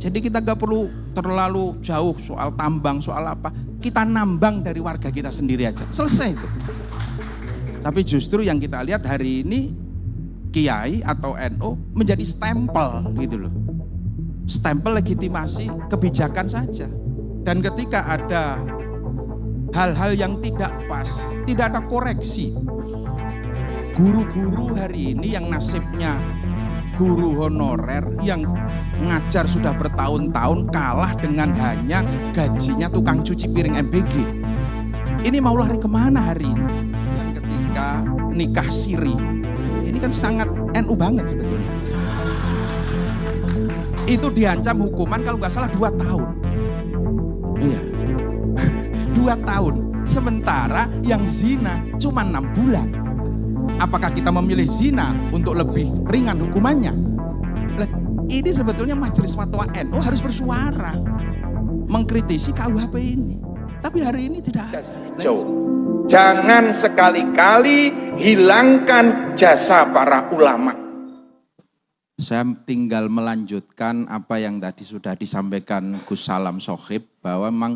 Jadi kita gak perlu terlalu jauh soal tambang, soal apa. Kita nambang dari warga kita sendiri aja. Selesai itu. Tapi justru yang kita lihat hari ini Kiai atau NU menjadi stempel gitu loh. Stempel legitimasi kebijakan saja. Dan ketika ada hal-hal yang tidak pas, tidak ada koreksi. Guru-guru hari ini yang nasibnya guru honorer yang ngajar sudah bertahun-tahun kalah dengan hanya gajinya tukang cuci piring MBG. Ini mau lari kemana hari ini? Dan ketika nikah siri, ini kan sangat NU banget sebetulnya. Itu diancam hukuman kalau nggak salah 2 tahun. Iya. 2 tahun. Sementara yang zina cuma 6 bulan. Apakah kita memilih zina untuk lebih ringan hukumannya? Ini sebetulnya Majelis Fatwa NU harus bersuara mengkritisi KUHP ini. Tapi hari ini tidak ada. Jangan sekali-kali hilangkan jasa para ulama. Saya tinggal melanjutkan apa yang tadi sudah disampaikan Gus Salam Sohib, bahwa memang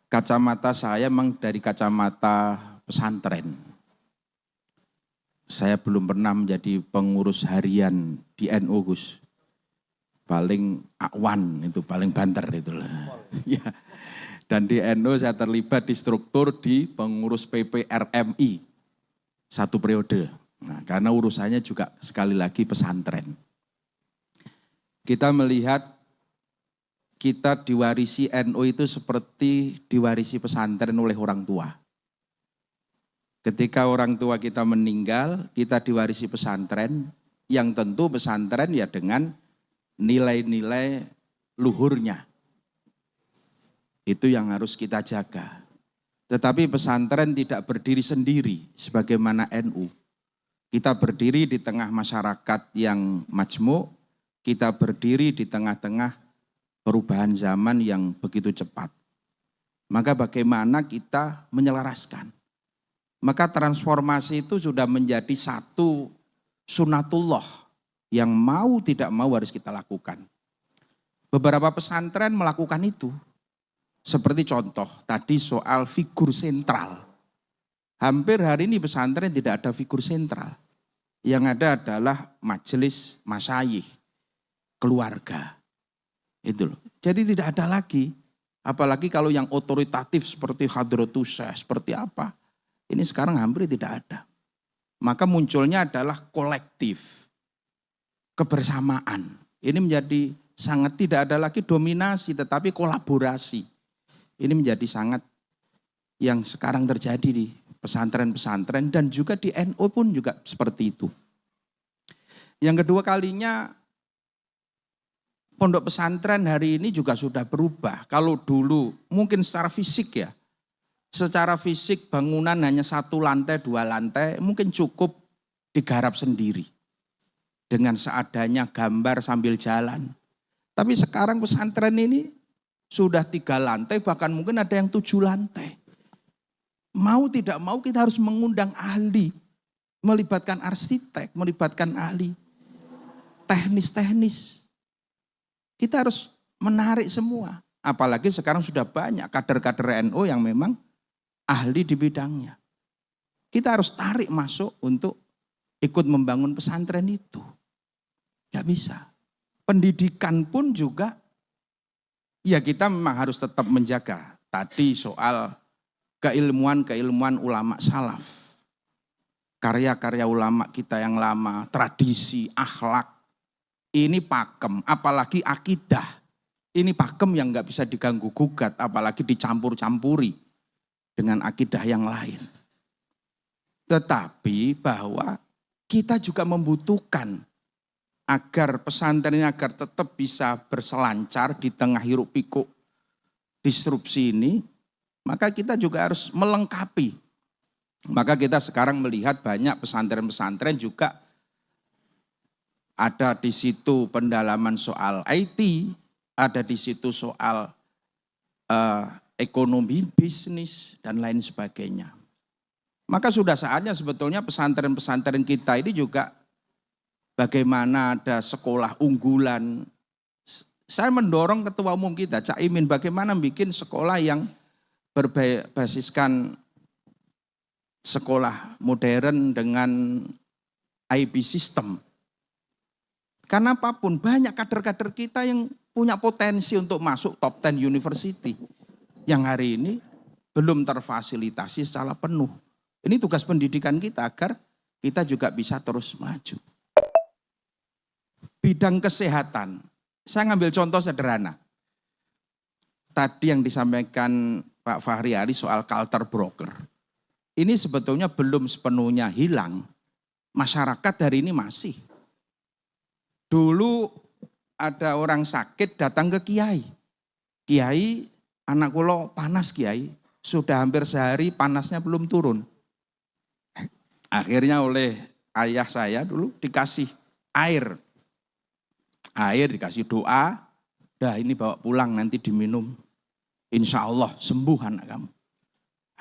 kacamata saya memang dari kacamata pesantren. Saya belum pernah menjadi pengurus harian di NU, Gus. Paling akwan itu, paling banter itulah. Ya. Dan di NU saya terlibat di struktur di pengurus PPRMI 1 periode. Nah, karena urusannya juga sekali lagi pesantren. Kita melihat kita diwarisi NU itu seperti diwarisi pesantren oleh orang tua. Ketika orang tua kita meninggal, kita diwarisi pesantren, yang tentu pesantren ya dengan nilai-nilai luhurnya. Itu yang harus kita jaga. Tetapi pesantren tidak berdiri sendiri sebagaimana NU. Kita berdiri di tengah masyarakat yang majmuk, kita berdiri di tengah-tengah perubahan zaman yang begitu cepat. Maka bagaimana kita menyelaraskan? Maka transformasi itu sudah menjadi satu sunatullah yang mau tidak mau harus kita lakukan. Beberapa pesantren melakukan itu. Seperti contoh tadi soal figur sentral. Hampir hari ini pesantren tidak ada figur sentral. Yang ada adalah majelis masyayikh, keluarga. Itu loh. Jadi tidak ada lagi. Apalagi kalau yang otoritatif seperti Hadratus Syekh, seperti apa. Ini sekarang hampir tidak ada. Maka munculnya adalah kolektif, kebersamaan. Ini menjadi sangat tidak ada lagi dominasi tetapi kolaborasi. Ini menjadi sangat yang sekarang terjadi di pesantren-pesantren dan juga di NU pun juga seperti itu. Yang kedua kalinya pondok pesantren hari ini juga sudah berubah. Kalau dulu mungkin secara fisik ya, secara fisik bangunan hanya 1 lantai, 2 lantai, mungkin cukup digarap sendiri. Dengan seadanya gambar sambil jalan. Tapi sekarang pesantren ini sudah 3 lantai, bahkan mungkin ada yang 7 lantai. Mau tidak mau kita harus mengundang ahli. Melibatkan arsitek, melibatkan ahli. Teknis-teknis. Kita harus menarik semua. Apalagi sekarang sudah banyak kader-kader NU yang memang ahli di bidangnya. Kita harus tarik masuk untuk ikut membangun pesantren itu. Gak bisa. Pendidikan pun juga, ya kita memang harus tetap menjaga. Tadi soal keilmuan ulama salaf. Karya-karya ulama kita yang lama, tradisi, akhlak. Ini pakem, apalagi akidah. Ini pakem yang gak bisa diganggu gugat, apalagi dicampur-campuri dengan akidah yang lain. Tetapi bahwa kita juga membutuhkan agar pesantren ini agar tetap bisa berselancar di tengah hiruk pikuk disrupsi ini, maka kita juga harus melengkapi. Maka kita sekarang melihat banyak pesantren-pesantren juga ada di situ pendalaman soal IT, ada di situ soal ekonomi, bisnis, dan lain sebagainya. Maka sudah saatnya sebetulnya pesantren-pesantren kita ini juga bagaimana ada sekolah unggulan, Saya mendorong ketua umum kita, Cak Imin, bagaimana bikin sekolah yang berbasiskan sekolah modern dengan IB system. Karena apapun, banyak kader-kader kita yang punya potensi untuk masuk top 10 university. Yang hari ini belum terfasilitasi secara penuh. Ini tugas pendidikan kita agar kita juga bisa terus maju. Bidang kesehatan, saya ngambil contoh sederhana. Tadi yang disampaikan Pak Fahri Ari soal culture broker. Ini sebetulnya belum sepenuhnya hilang. Masyarakat hari ini masih. Dulu ada orang sakit datang ke kiai. Kiai, anak kula panas kiai. Sudah hampir sehari panasnya belum turun. Akhirnya oleh ayah saya dulu dikasih air. Air dikasih doa. Dah ini bawa pulang nanti diminum. Insya Allah sembuh anak kamu.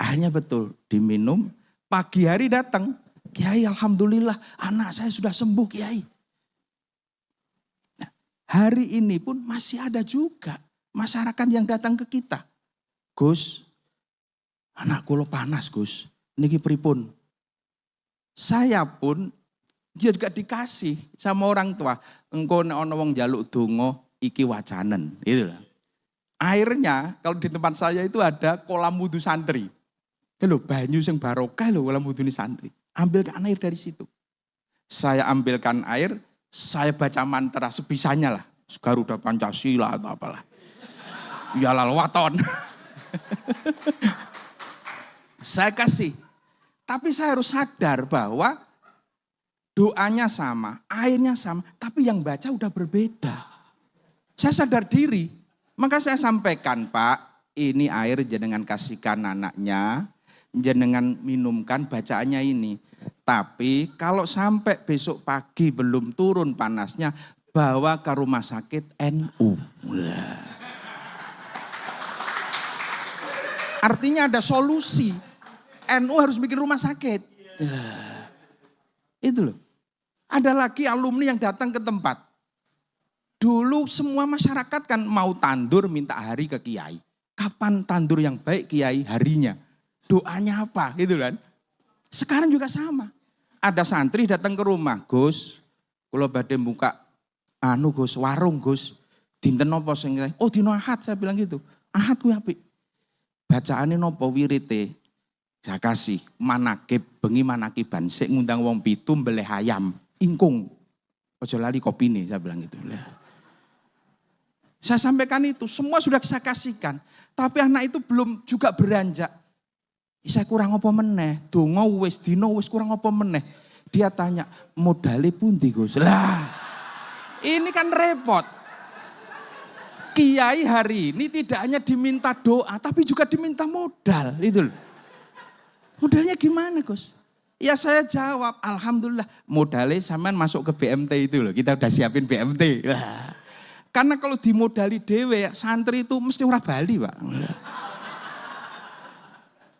Akhirnya betul diminum. Pagi hari datang. Kiai alhamdulillah anak saya sudah sembuh kiai. Hari ini pun masih ada juga masyarakat yang datang ke kita. Gus, anak kula panas Gus, niki pripun? Saya pun dia juga dikasih sama orang tua. Engko nek ana wong njaluk donga iki wajanen, gitu lah. Airnya kalau di tempat saya itu ada kolam wudu santri. Lho banyu sing barokah lho kolam wudu santri. Ambilkan air dari situ. Saya ambilkan air, saya baca mantra sebisanya lah. Garuda Pancasila atau apalah. Ya lal waton. Saya kasih. Tapi saya harus sadar bahwa doanya sama, airnya sama, tapi yang baca udah berbeda. Saya sadar diri. Maka saya sampaikan, Pak, ini air jenengan kasihkan anaknya, jenengan minumkan bacaannya ini. Tapi kalau sampai besok pagi belum turun panasnya, bawa ke rumah sakit NU. Artinya ada solusi. NU harus bikin rumah sakit. Itu loh. Ada lagi alumni yang datang ke tempat. Dulu semua masyarakat kan mau tandur minta hari ke kiai. Kapan tandur yang baik kiai? Harinya. Doanya apa? Gitu kan. Sekarang juga sama. Ada santri datang ke rumah, Gus, kula badhe buka Gus, warung Gus. Dinten napa sing oh dina Ahad saya bilang gitu. Ahad kuwi apik. Bacaane napa wirite? Saya kasih manakib bengi manakiban sik ngundang wong pitu mbeleh ayam, ingkung. Aja lali kopine saya bilang gitu. Saya sampaikan itu, semua sudah saya kasihkan. Tapi anak itu belum juga beranjak. Saya kurang apa meneh, donga wis dina wis kurang apa meneh. Dia tanya, modale pundi Gus? Lah, ini kan repot. Kiai hari ini tidak hanya diminta doa, tapi juga diminta modal. Itu loh. Modalnya gimana Gus? Ya saya jawab, alhamdulillah modalnya sampean masuk ke BMT itu loh. Kita udah siapin BMT. Lah. Karena kalau dimodali dewe, santri itu mesti ora bali Pak.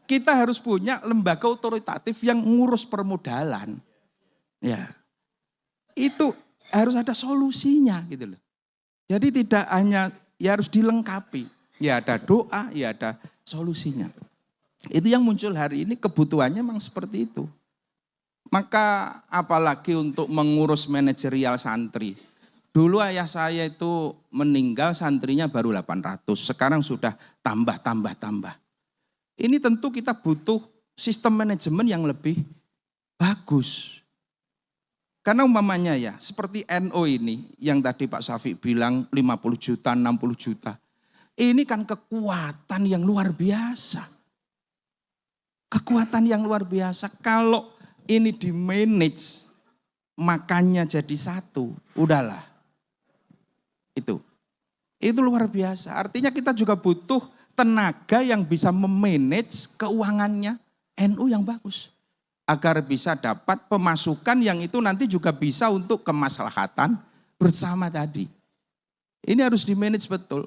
Kita harus punya lembaga otoritatif yang ngurus permodalan. Ya. Itu harus ada solusinya gitu loh. Jadi tidak hanya ya harus dilengkapi. Ya ada doa, ya ada solusinya. Itu yang muncul hari ini kebutuhannya memang seperti itu. Maka apalagi untuk mengurus manajerial santri. Dulu ayah saya itu meninggal santrinya baru 800. Sekarang sudah tambah. Ini tentu kita butuh sistem manajemen yang lebih bagus. Karena umpamanya ya, seperti NO ini, yang tadi Pak Syafiq bilang 50 juta, 60 juta. Ini kan kekuatan yang luar biasa. Kekuatan yang luar biasa. Kalau ini di-manage, makannya jadi satu, udahlah. Itu luar biasa. Artinya kita juga butuh tenaga yang bisa memanage keuangannya NU yang bagus. Agar bisa dapat pemasukan yang itu nanti juga bisa untuk kemaslahatan bersama tadi. Ini harus di-manage betul.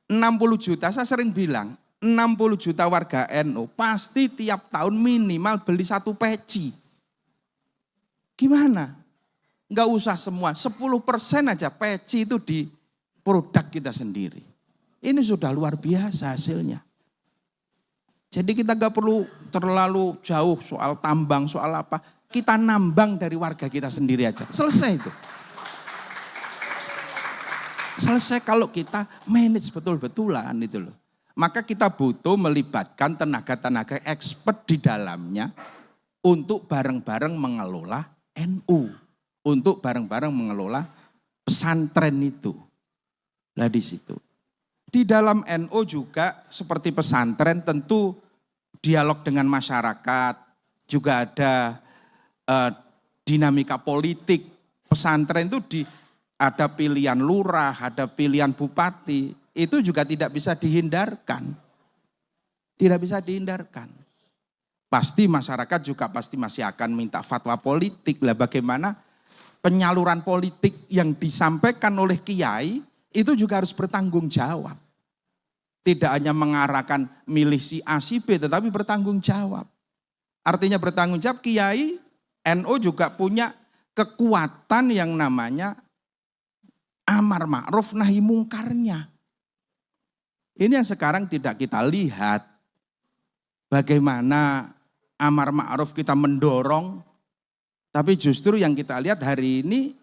60 juta, saya sering bilang, 60 juta warga NU pasti tiap tahun minimal beli satu peci. Gimana? Enggak usah semua, 10% aja peci itu produk kita sendiri. Ini sudah luar biasa hasilnya. Jadi kita nggak perlu terlalu jauh soal tambang, soal apa. Kita nambang dari warga kita sendiri aja. Selesai itu. Selesai kalau kita manage betul-betulan itu loh. Maka kita butuh melibatkan tenaga-tenaga expert di dalamnya untuk bareng-bareng mengelola NU. Untuk bareng-bareng mengelola pesantren itu. Nah di situ. Di dalam NU juga seperti pesantren tentu dialog dengan masyarakat. Juga ada dinamika politik. Pesantren itu ada pilihan lurah, ada pilihan bupati, itu juga tidak bisa dihindarkan. Tidak bisa dihindarkan. Pasti masyarakat juga pasti masih akan minta fatwa politik. Lah bagaimana penyaluran politik yang disampaikan oleh kiai itu juga harus bertanggung jawab. Tidak hanya mengarahkan milih si A si B, tetapi bertanggung jawab. Artinya bertanggung jawab, kiai NU juga punya kekuatan yang namanya amar ma'ruf nahi mungkarnya. Ini yang sekarang tidak kita lihat. Bagaimana amar ma'ruf kita mendorong. Tapi justru yang kita lihat hari ini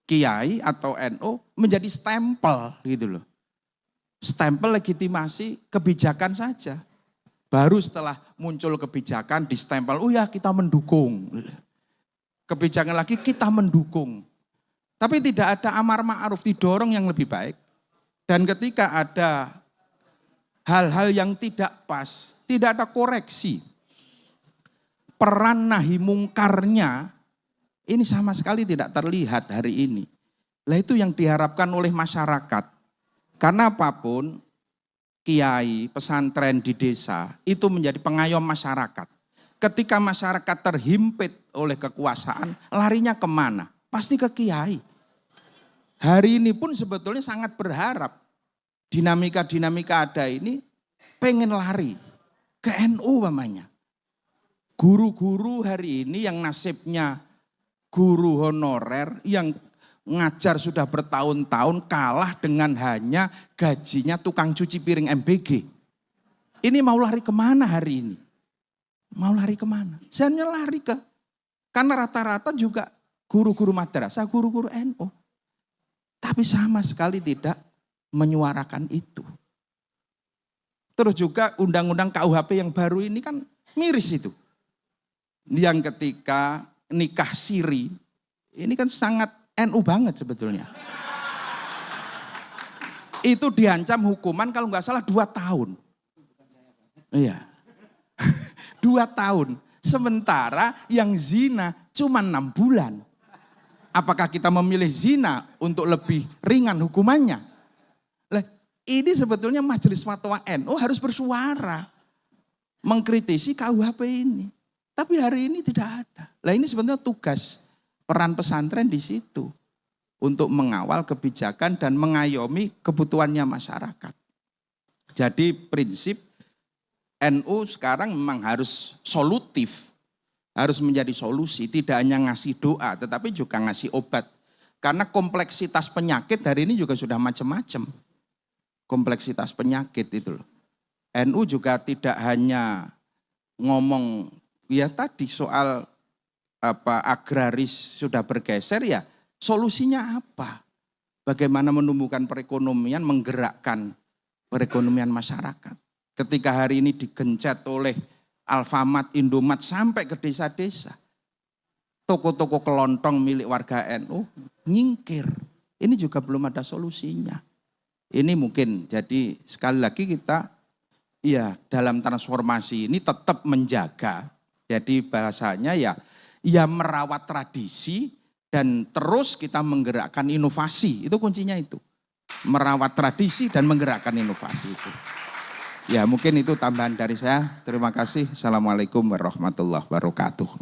kiai atau NU menjadi stempel gitu loh. Stempel legitimasi kebijakan saja. Baru setelah muncul kebijakan di stempel, oh ya kita mendukung. Kebijakan lagi kita mendukung. Tapi tidak ada amar ma'ruf, didorong yang lebih baik. Dan ketika ada hal-hal yang tidak pas, tidak ada koreksi. Peran nahi mungkarnya, ini sama sekali tidak terlihat hari ini. Lah itu yang diharapkan oleh masyarakat. Karena apapun, kiai, pesantren di desa, itu menjadi pengayom masyarakat. Ketika masyarakat terhimpit oleh kekuasaan, larinya kemana? Pasti ke kiai. Hari ini pun sebetulnya sangat berharap dinamika-dinamika ada ini pengen lari ke NU namanya. Guru-guru hari ini yang nasibnya guru honorer yang ngajar sudah bertahun-tahun kalah dengan hanya gajinya tukang cuci piring MBG. Ini mau lari kemana hari ini? Mau lari kemana? Sebenarnya lari ke, karena rata-rata juga guru-guru madrasah, guru-guru NU. Tapi sama sekali tidak menyuarakan itu. Terus juga undang-undang KUHP yang baru ini kan miris itu. Yang ketika nikah siri, ini kan sangat NU banget sebetulnya. Itu diancam hukuman kalau nggak salah 2 tahun. Iya. 2 tahun. Sementara yang zina cuma 6 bulan. Apakah kita memilih zina untuk lebih ringan hukumannya? Lah, ini sebetulnya Majelis Fatwa NU harus bersuara. Mengkritisi KUHP ini. Tapi hari ini tidak ada. Lah ini sebetulnya tugas peran pesantren di situ. Untuk mengawal kebijakan dan mengayomi kebutuhannya masyarakat. Jadi prinsip NU sekarang memang harus solutif. Harus menjadi solusi, tidak hanya ngasih doa, tetapi juga ngasih obat. Karena kompleksitas penyakit hari ini juga sudah macam-macam. Kompleksitas penyakit itu loh. NU juga tidak hanya ngomong, ya tadi soal agraris sudah bergeser ya, solusinya apa? Bagaimana menumbuhkan perekonomian, menggerakkan perekonomian masyarakat. Ketika hari ini digencet oleh Alfamart, Indomaret sampai ke desa-desa. Toko-toko kelontong milik warga NU nyingkir. Ini juga belum ada solusinya. Ini mungkin jadi sekali lagi kita ya dalam transformasi ini tetap menjaga. Jadi bahasanya ya merawat tradisi dan terus kita menggerakkan inovasi. Itu kuncinya itu. Merawat tradisi dan menggerakkan inovasi itu. Ya mungkin itu tambahan dari saya. Terima kasih. Assalamualaikum warahmatullahi wabarakatuh.